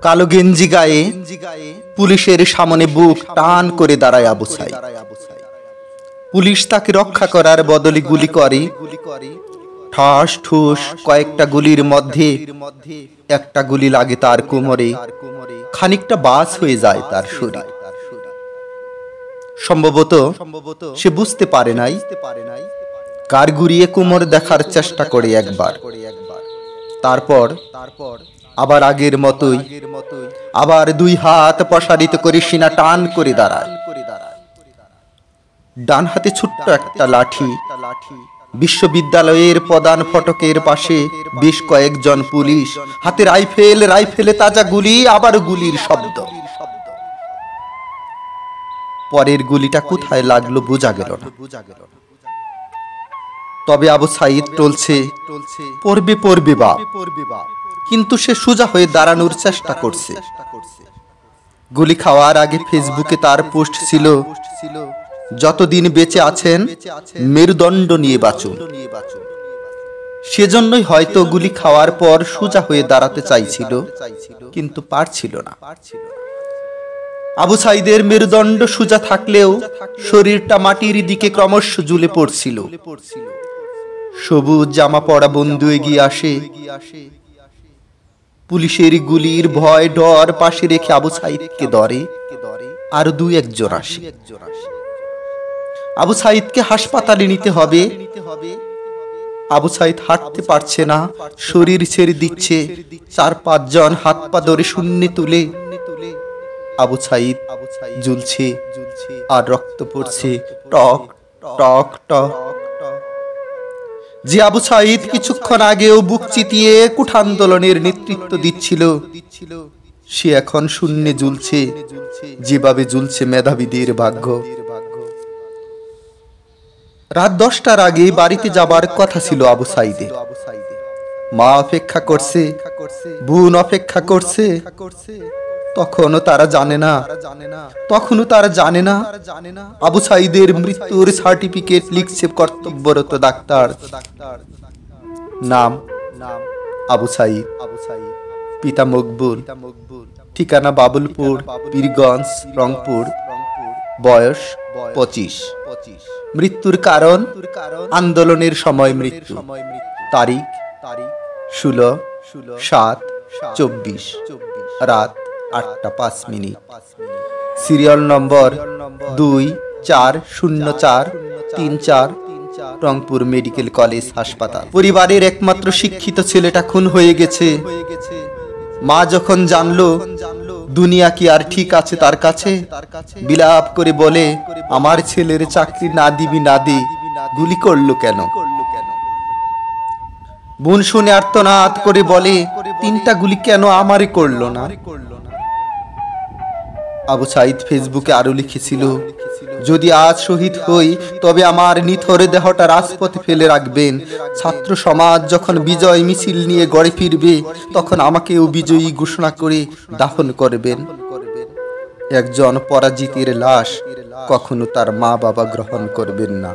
কালো গেঞ্জি গায়ে পুলিশের সামনে বুক টান করে দাঁড়ায় আবু সাইদ। পুলিশ তাকে রক্ষা করার বদলে গুলি করে। ঠাস ঠুস কয়েকটা গুলির মধ্যে একটা গুলি লাগে তার কোমরে, খানিকটা বাস হয়ে যায় তার শরীর। সম্ভবত সে বুঝতে পারে নাই, কার ঘুরিয়ে কোমর দেখার চেষ্টা করে একবার। তারপর আবার আগের মতোই আবার দুই হাত প্রসারিত করে সিনা টান করে দাঁড়ায়। ডান হাতে ছোট্ট একটা লাঠি। বিশ্ববিদ্যালয়ের প্রধান ফটকের পাশে বেশ কয়েকজন পুলিশ, হাতে রাইফেলে তাজা গুলি, আবার গুলির শব্দ। পরের গুলিটা কোথায় লাগলো বোঝা গেল না। তবে আবু সাইদ টলছে, পড়বে বাপ। কিন্তু সে সোজা হয়ে দাঁড়ানোর চেষ্টা করছে। গুলি খাওয়ার আগে ফেসবুকে তার পোস্ট ছিল, যতদিন বেঁচে আছেন মেরুদণ্ড নিয়ে বাঁচুন। সেজন্যই হয়তো গুলি খাওয়ার পর সোজা হয়ে দাঁড়াতে চাইছিল, কিন্তু পারছিল না। আবু সাইদের মেরুদণ্ড সোজা থাকলেও শরীরটা মাটির দিকে ক্রমশ ঝুলে পড়ছিল। সবুজ জামা পরা বন্ধু এগিয়ে আসে। পুলিশের গুলির ভয় ডর পাশে রেখে আবু সাইদকে ধরে। আর দুই একজন আসে। আবু সাইদকে হাসপাতালে নিতে হবে। আবু সাইদ হাঁটতে পারছে না, শরীর ছেড়ে দিচ্ছে। 4-5 জন হাত পা ধরে শূন্যে তুলে আবু সাইদ ঝুলছে, আর রক্ত পড়ছে টক টক টক। যে আবু সাইদ কিছুক্ষণ আগেও বুক চিতিয়ে কুঠ আন্দোলনের নেতৃত্ব দিচ্ছিল, সে এখন শূন্যে ঝুলছে, যেভাবে ঝুলছে মেধাবীদের ভাগ্য। রাত 10টার আগে বাড়িতে যাবার কথা ছিল আবু সাইদের। মা অপেক্ষা করছে, বোন অপেক্ষা করছে। তখনও তারা জানে না আবু সাইদের মৃত্যুর সার্টিফিকেট লিখছে কর্তব্যরত ডাক্তার। নাম আবু সাইদ, পিতা মকবুল, ঠিকানা বাবুলপুর, পীরগঞ্জ, রংপুর, বয়স 25। মৃত্যুর কারণ আন্দোলনের সময় মৃত্যু। তারিখ 16/7/24, রাত 8:05। Serial number 24043, Rangpur medical college হাসপাতাল। পরিবারের একমাত্র শিক্ষিত ছেলেটা খুন হয়ে গেছে। মা যখন জানলো দুনিয়া কি আর ঠিক আছে তার কাছে, বিলাপ করে বলে, আমার ছেলের চাকরি না দিবি না দে, গুলি করলো কেন? বোন শুনে আর্তনাদ করে বলে, 3টা গুলি কেন আমারে করলো না? আবু সাইদ ফেসবুকে আরো লিখেছিল, যদি আজ শহীদ হই তবে আমার নিথর দেহটা রাজপথে ফেলে রাখবেন। ছাত্র সমাজ যখন বিজয় মিছিল নিয়ে গড়ে ফিরবে, তখন আমাকেও বিজয়ী ঘোষণা করে দাফন করবেন। একজন পরাজিতের লাশ কখনো তার মা বাবা গ্রহণ করবেন না।